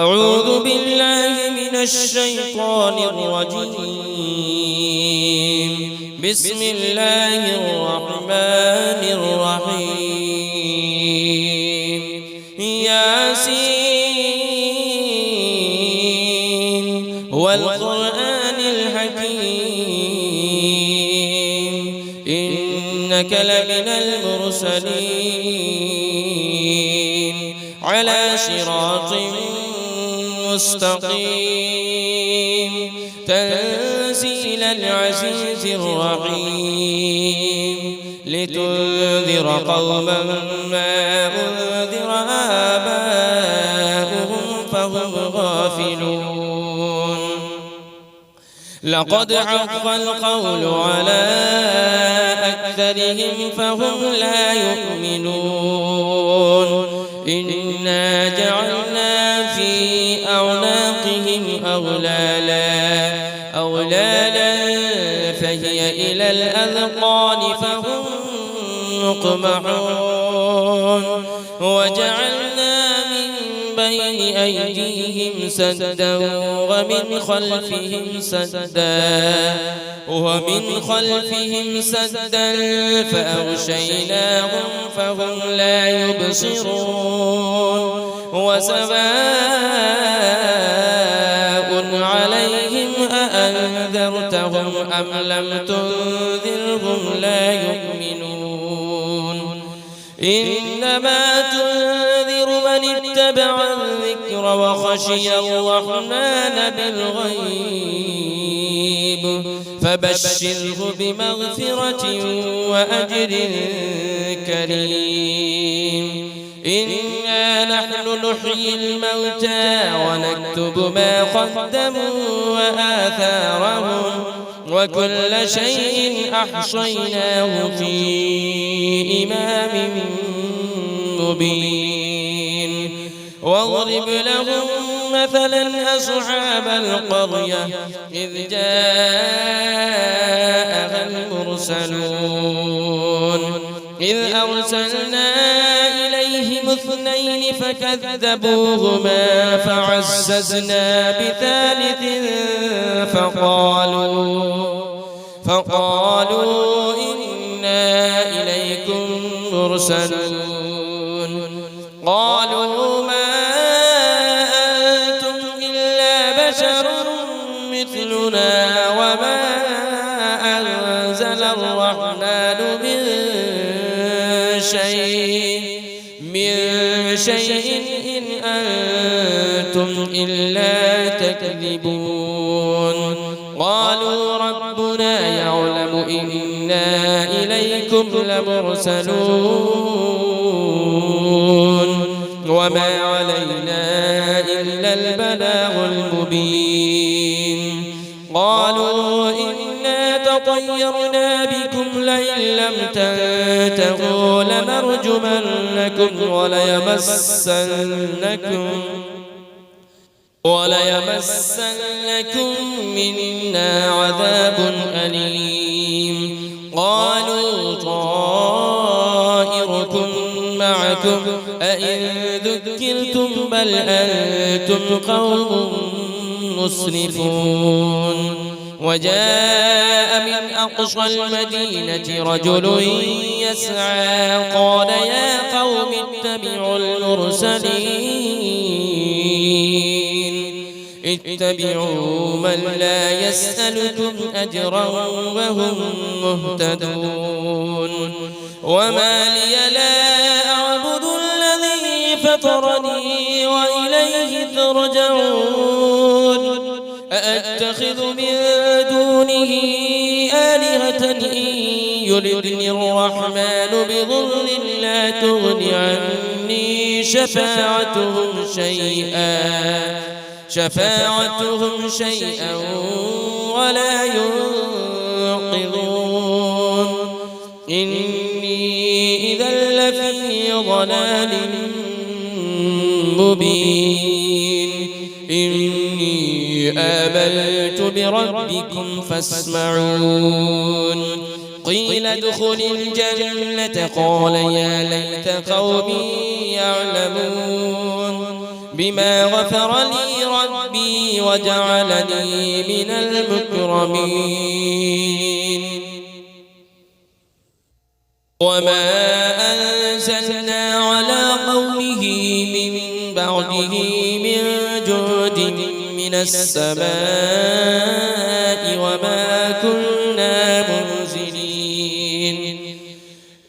أعوذ بالله من الشيطان الرجيم. بسم الله الرحمن الرحيم. ياسين والقرآن الحكيم إنك لمن المرسلين على صراط مستقيم تنزيل العزيز الرحيم لتنذر قوما ما أنذر آباؤهم فهم غافلون. لقد حق القول على أكثرهم فهم لا يؤمنون. إنا جعلنا في أعناقهم أغلالا فهي إلى الأذقان فهم مقمحون. وجعلنا من بين أيديهم سدا ومن خلفهم سدا فأغشيناهم فهم لا يبصرون. وسواء عليهم أأنذرتهم أم لم تنذرهم لا يؤمنون. إنما تنذر من اتبع الذكر وخشي الرحمن بالغيب فبشره بمغفرة وأجر كريم. إنا نحن نحيي الموتى ونكتب ما قدموا وآثارهم وكل شيء أحصيناه في إمام مبين. واضرب لهم مثلا أصحاب القرية إذ جاءها المرسلون إذ أرسلنا إليهم 2 فكذبوهما فعززنا بثالث فقالوا إنا إليكم مرسلون. قالوا ما أنتم إلا بشر مثلنا وما أنزل الرحمن من شيء إن أنتم إلا تكذبون. قالوا ربنا يعلم إنا إليكم لمرسلون وما علينا إلا البلاغ المبين. قالوا إنا تطيرنا بكم لئن لم تنتهوا لنرجمنكم وليمسنكم منا عذاب أليم. قالوا طائركم معكم أئن ذكرتم بل أنتم قوم مسرفون. وجاء من أقصى المدينة رجل يسعى قال يا قوم اتبعوا من لا يسألكم أجرا وهم مهتدون. وما لي لا أعبد الذي فطرني وإليه ترجعون. أأتخذ من دونه آلهة إن يردني الرحمن بضر لا تغن عني شفاعتهم شيئا ولا ينقذون. إني إذا لفي ضلال مبين. إني آمنت بربكم فاسمعون. قيل ادخل الجنة قال يا ليت قومي يعلمون. بما غفر لي ربي وجعلني من المكرمين وما أنزلنا على قومه من بعده من جود من السماء وما كنا منزلين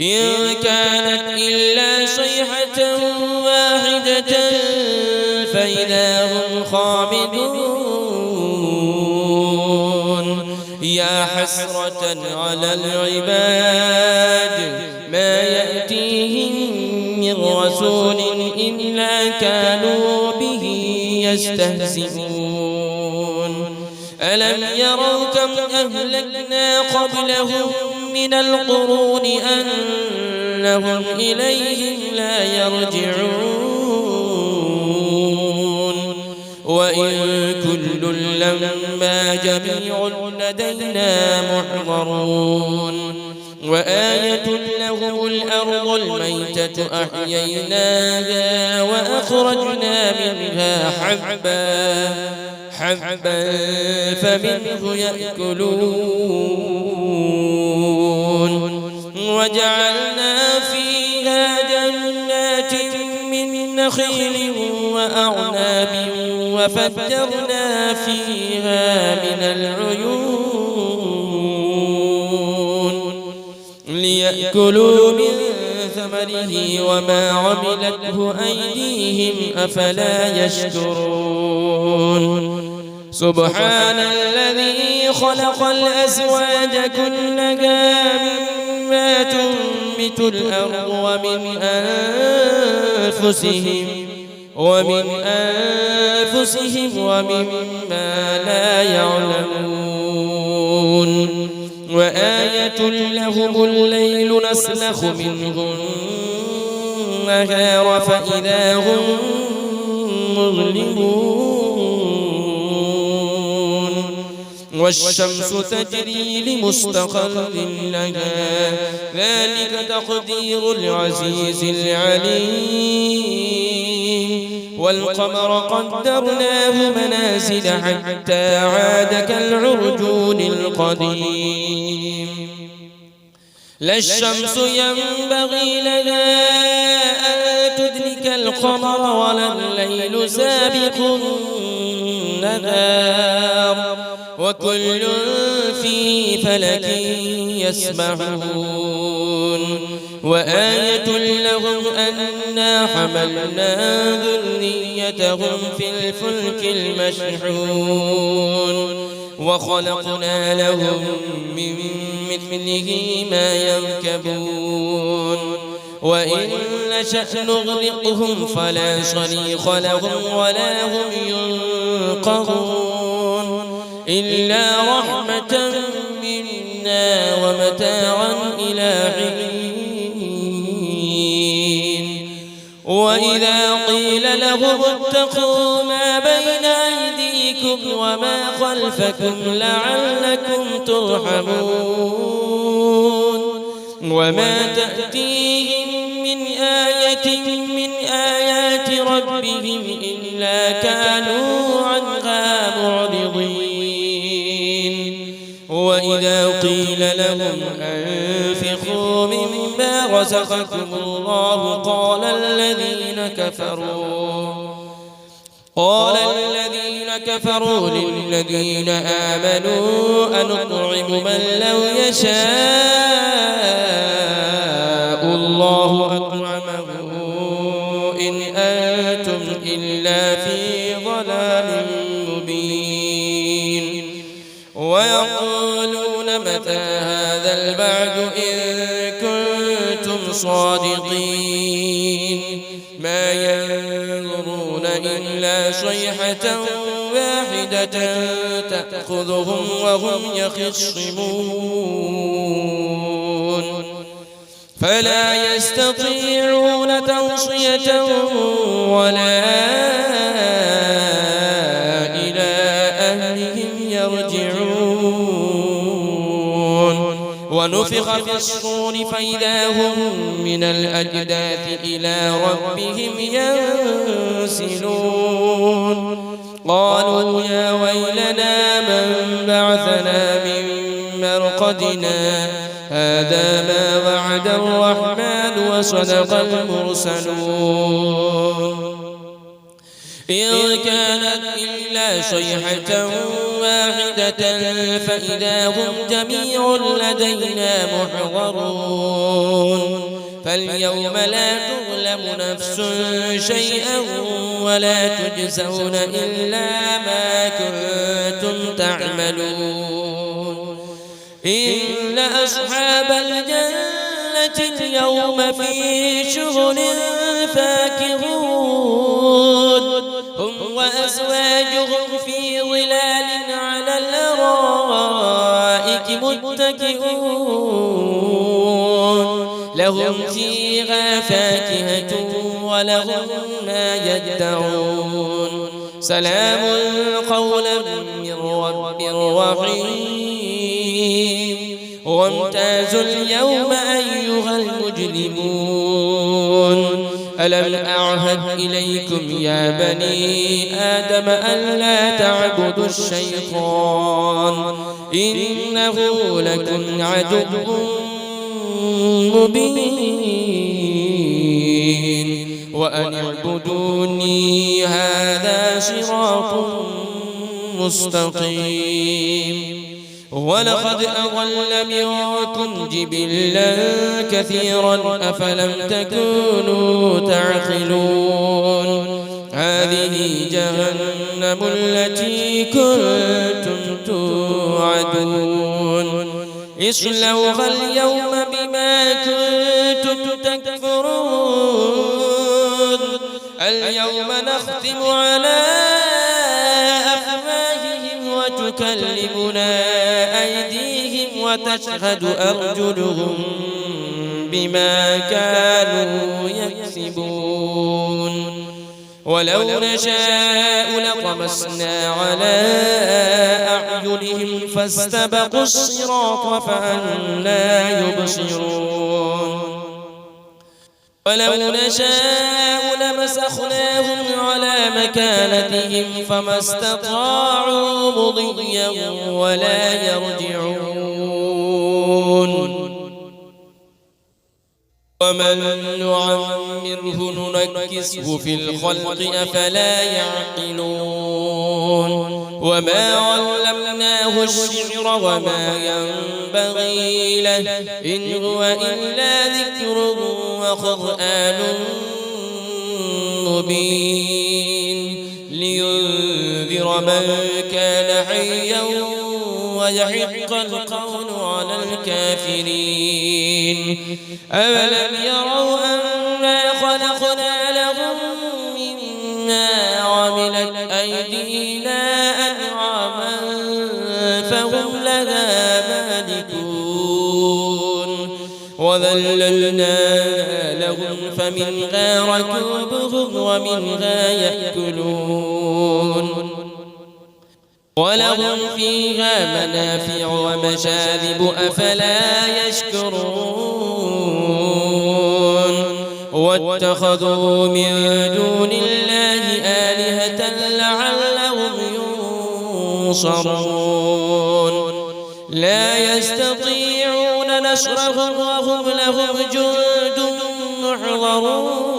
إن كانت إلا صيحة واحدة فإذا هم خامدون يا حسرة على العباد ما يأتيهم من رسول إلا كانوا به يستهزئون ألم يروا كم أهلكنا قبلهم من القرون أنهم إليهم لا يرجعون وإن كل لما جميع لدينا محضرون وآية لهم الأرض الميتة أحييناها وأخرجنا منها حبا فمنه يأكلون وجعلنا فيها جنات من نخيل وأعناب وفجرنا فيها من العيون ليأكلوا من ثمره وما عملته أيديهم أفلا يشكرون سبحان الذي خلق الأزواج كلها مما تنبت الأرض ومن أنفسهم ومما لا يعلمون وآية لهم الليل نسلخ منه النهار فإذا هم مظلمون والشمس تجري لمستقر لها ذلك تقدير العزيز العليم والقمر قدرناه منازل حتى عاد كالعرجون القديم لا الشمس ينبغي لها أن تدرك القمر ولا الليل سابق النهار وكل في فلك يسبحون وآية لهم أنا حملنا ذريتهم في الفلك المشحون وخلقنا لهم من مثله ما يركبون وإن نشأ نغرقهم فلا صريخ لهم ولا هم ينقذون إلا رحمة منا ومتاعا إلى حين وإذا قيل لهم اتقوا ما بين أيديكم وما خلفكم لعلكم ترحمون وما تأتيهم من آية من آيات ربهم إلا كانوا عنها معرضين وإذا قيل لهم أنفقوا مما رزقكم الله قال الذين كفروا للذين آمنوا أنطعم من لو يشاء الله أطعمه إن أنتم إلا في ضلال مبين ويقولون متى هذا البعد إن كنتم صادقين ما ينظرون إلا صيحة واحدة تأخذهم وهم يخصمون فلا يستطيعون توصية ولا إلى أهلهم يرجعون ونفخ في الصور فإذا هم من الأجداث إلى ربهم ينسلون قالوا يا ويلنا من بعثنا من مرقدنا هذا ما وعد الرحمن وصدق المرسلون إن كانت إلا صيحة واحدة فإذا هم جميع لدينا محضرون فاليوم لا تظلم نفس شيئا ولا تجزون إلا ما كنتم تعملون إن أصحاب الجنة اليوم في شغل فاكهون هم وأزواجهم في ظلال على الأرائك متكئون لهم فيها فاكهة ولهم ما يدعون سلام قولا من رب رحيم وامتازوا اليوم أيها المجرمون ألم أعهد إليكم يا بني آدم ألا تعبدوا الشيطان إنه لكم عدو مبين وأن اعبدوني هذا صراط مستقيم ولقد أضل منكم جبلا كثيرا أفلم تكونوا تعقلون هذه جهنم التي كنتم توعدون اصلوها اليوم بما كنتم تكفرون اليوم نختم على أفواههم وتكلمنا أيديهم وتشهد أرجلهم بما كانوا يكسبون ولو نشاء لطمسنا على أعينهم فاستبقوا الصراط فأنى يبصرون ولو نشاء لمسخناهم على مكانتهم فما استطاعوا مضيا ولا يرجعون ومن نعمره ننكسه في الخلق أفلا يعقلون وما علمناه الشعر وما ينبغي له إن هو إلا ذكر وقرآن مبين لينذر من كان حيا ويحق القول على الكافرين أولم يروا أنا خلقنا لهم مما عملت أيدينا أنعاما فهم لها مالكون وذللناها لهم فمنها ركوبهم ومنها يأكلون ولهم فيها منافع ومشارب أفلا يشكرون واتخذوا من دون الله آلهة لعلهم ينصرون لا يستطيعون نصرهم وهم لهم جند محضرون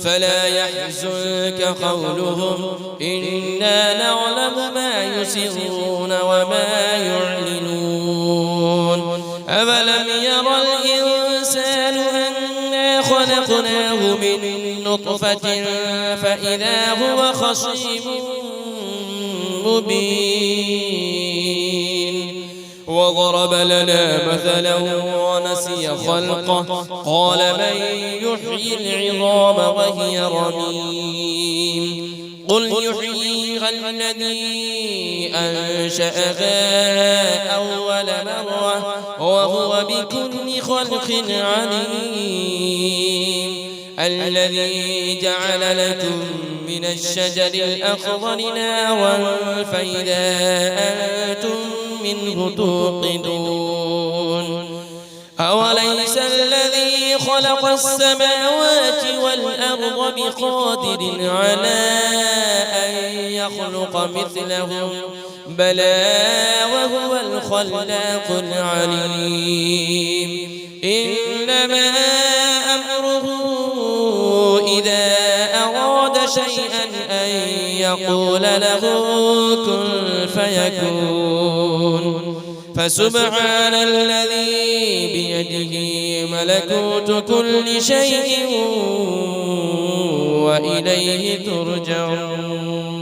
فلا يحزنك قولهم إنا نعلم ما يسرون وما يعلنون أولم يرى الإنسان أنا خلقناه من نطفة فإذا هو خصيم مبين وضرب لنا مثلا ونسي خلقه قال من يحيي العظام وهي رميم قل يحييها الذي أنشأها أول مرة وهو بكل خلق عليم الذي جعل لكم من الشجر الأخضر نارا فإذا أنتم منه توقدون أوليس الذي خلق السماوات والأرض بقادر على أن يخلق مثلهم بلى وهو الخلاق العليم إنما أمره إذا أراد شيئا أن يقول له كن فيكون فسبحان الذي بيده ملكوت كل شيء وإليه ترجعون